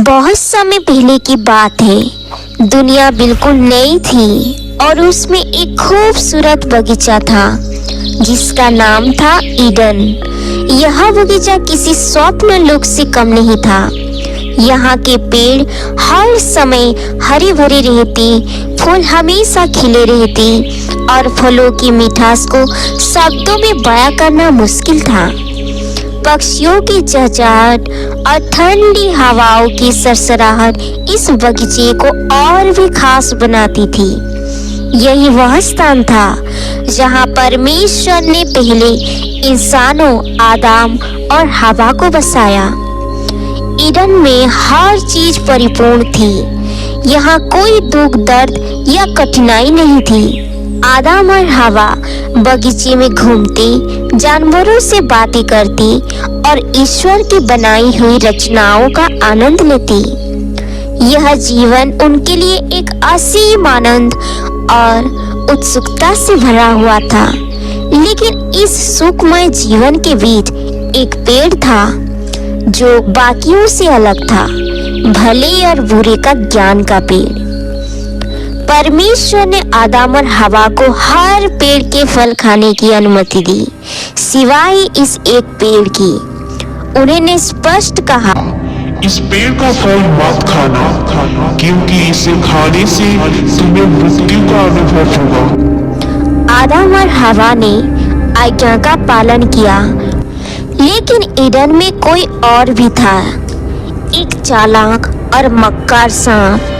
बहुत समय पहले की बात है। दुनिया बिल्कुल नई थी और उसमें एक खूबसूरत बगीचा था जिसका नाम था ईडन। यह बगीचा किसी स्वप्न लोक से कम नहीं था। यहाँ के पेड़ हर समय हरे भरे रहते, फूल हमेशा खिले रहते और फलों की मिठास को शब्दों में बयां करना मुश्किल था। पक्षियों की चहचहाहट और ठंडी हवाओं की सरसराहट इस बगीचे को और भी खास बनाती थी। यही वह स्थान था जहाँ परमेश्वर ने पहले इंसानों आदम और हवा को बसाया। ईडन में हर चीज परिपूर्ण थी। यहाँ कोई दुख, दर्द या कठिनाई नहीं थी। आदम और हवा बगीचे में घूमते, जानवरों से बातें करती और ईश्वर की बनाई हुई रचनाओं का आनंद लेती। यह जीवन उनके लिए एक असीम आनंद और उत्सुकता से भरा हुआ था। लेकिन इस सुखमय जीवन के बीच एक पेड़ था जो बाकियों से अलग था, भले और बुरे का ज्ञान का पेड़। परमेश्वर ने आदम और हवा को हर पेड़ के फल खाने की अनुमति दी, सिवाय इस एक पेड़ की। उन्होंने स्पष्ट कहा, इस पेड़ का फल मत खाना, क्योंकि इसे खाने से तुम्हें मृत्यु का अनुभव होगा। आदम और हवा ने आज्ञा का पालन किया, लेकिन ईडन में कोई और भी था, एक चालाक और मक्कार सांप।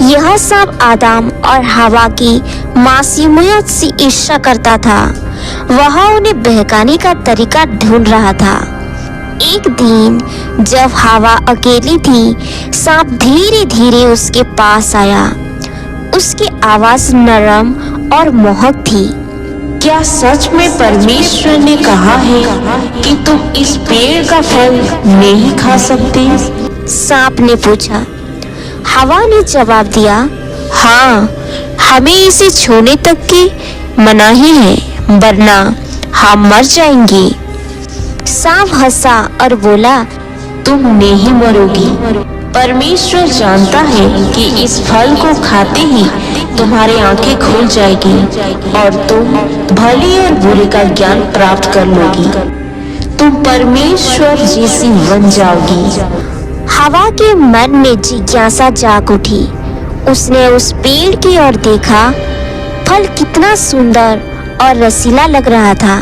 यह सांप आदम और हवा की मासूमियत से ईर्ष्या करता था। वह उन्हें बहकाने का तरीका ढूंढ रहा था। एक दिन जब हवा अकेली थी, सांप धीरे धीरे उसके पास आया। उसकी आवाज नरम और मोहक थी। क्या सच में परमेश्वर ने कहा है कि तुम इस पेड़ का फल नहीं खा सकते? सांप ने पूछा। हवा ने जवाब दिया, हाँ, हमें इसे छूने तक की मनाही है, वरना हम मर जाएंगे। सांप हंसा और बोला, तुम नहीं मरोगी। परमेश्वर जानता है कि इस फल को खाते ही तुम्हारी आंखें खुल जाएगी और तुम भले और बुरे का ज्ञान प्राप्त कर लोगी। तुम परमेश्वर जैसी बन जाओगी। हवा के मन में जिज्ञासा जाग उठी। उसने उस पेड़ की ओर देखा। फल कितना सुंदर और रसीला लग रहा था।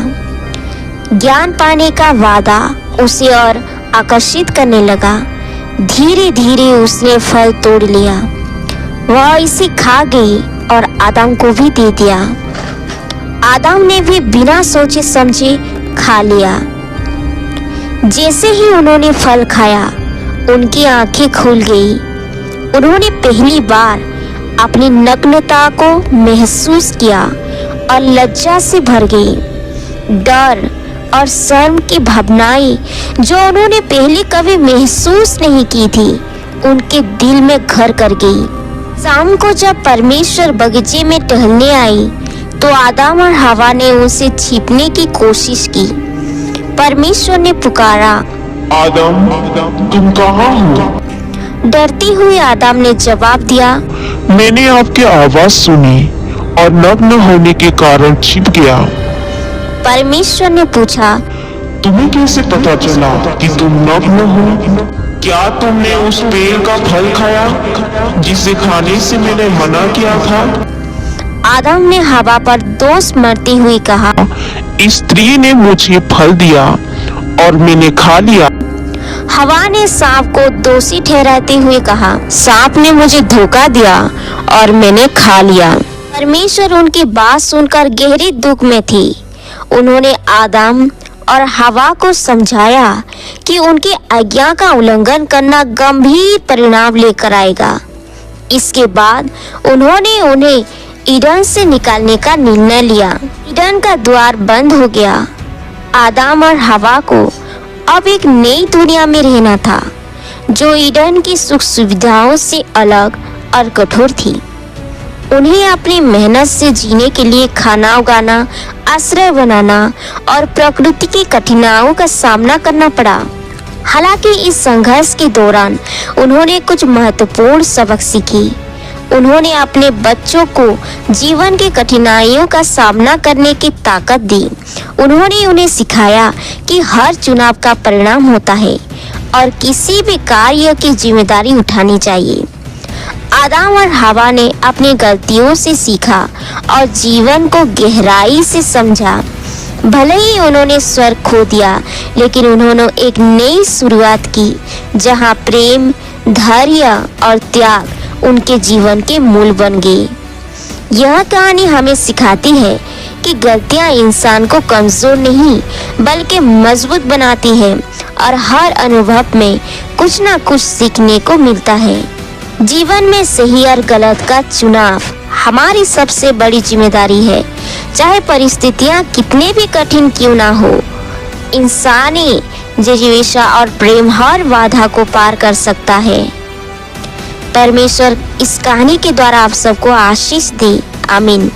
ज्ञान पाने का वादा उसे और आकर्षित करने लगा। धीरे धीरे उसने फल तोड़ लिया। वह इसे खा गई और आदम को भी दे दिया। आदम ने भी बिना सोचे समझे खा लिया। जैसे ही उन्होंने फल खाया, उनकी आंखें खुल गई। उन्होंने पहली बार अपनी नग्नता को महसूस किया और लज्जा से भर गई। डर और शर्म की भावनाएं जो उन्होंने पहले कभी महसूस नहीं की थी, उनके दिल में घर कर गई। शाम को जब परमेश्वर बगीचे में टहलने आई, तो आदम और हवा ने उनसे छिपने की कोशिश की। परमेश्वर ने पुकारा, आदम, तुम कहाँ हो? डरती हुई आदम ने जवाब दिया, मैंने आपकी आवाज सुनी और नग्न होने के कारण छिप गया। परमेश्वर ने पूछा, तुम्हें कैसे पता चला कि तुम नग्न हो? क्या तुमने उस पेड़ का फल खाया जिसे खाने से मैंने मना किया था? आदम ने हवा पर दोष मरती हुई कहा, स्त्री ने मुझे फल दिया और मैंने खा लिया। हवा ने सांप को दोषी ठहराते हुए कहा, सांप ने मुझे धोखा दिया और मैंने खा लिया। परमेश्वर उनकी बात सुनकर गहरे दुख में थी। उन्होंने आदम और हवा को समझाया कि उनकी आज्ञा का उल्लंघन करना गंभीर परिणाम लेकर आएगा। इसके बाद उन्होंने उन्हें ईडन से निकालने का निर्णय लिया। ईडन का द्वार बंद हो गया। आदम और हवा को अब एक नई दुनिया में रहना था, जो ईडन की सुख सुविधाओं से अलग और कठोर थी। उन्हें अपनी मेहनत से जीने के लिए खाना उगाना, आश्रय बनाना और प्रकृति की कठिनाइयों का सामना करना पड़ा। हालांकि इस संघर्ष के दौरान उन्होंने कुछ महत्वपूर्ण सबक सीखी। उन्होंने अपने बच्चों को जीवन की कठिनाइयों का सामना करने की ताकत दी। उन्होंने उन्हें सिखाया कि हर चुनाव का परिणाम होता है और किसी भी कार्य की जिम्मेदारी उठानी चाहिए। आदम और हवा ने अपनी गलतियों से सीखा और जीवन को गहराई से समझा। भले ही उन्होंने स्वर्ग खो दिया, लेकिन उन्होंने एक नई शुरुआत की जहां प्रेम, धैर्य और त्याग उनके जीवन के मूल बन गए। यह कहानी हमें सिखाती है कि गलतियां इंसान को कमजोर नहीं बल्कि मजबूत बनाती है और हर अनुभव में कुछ ना कुछ सीखने को मिलता है। जीवन में सही और गलत का चुनाव हमारी सबसे बड़ी जिम्मेदारी है, चाहे परिस्थितियां कितने भी कठिन क्यों ना हो। इंसानी जिज्ञासा और प्रेम हर बाधा को पार कर सकता है। परमेश्वर इस कहानी के द्वारा आप सबको आशीष दे। आमीन।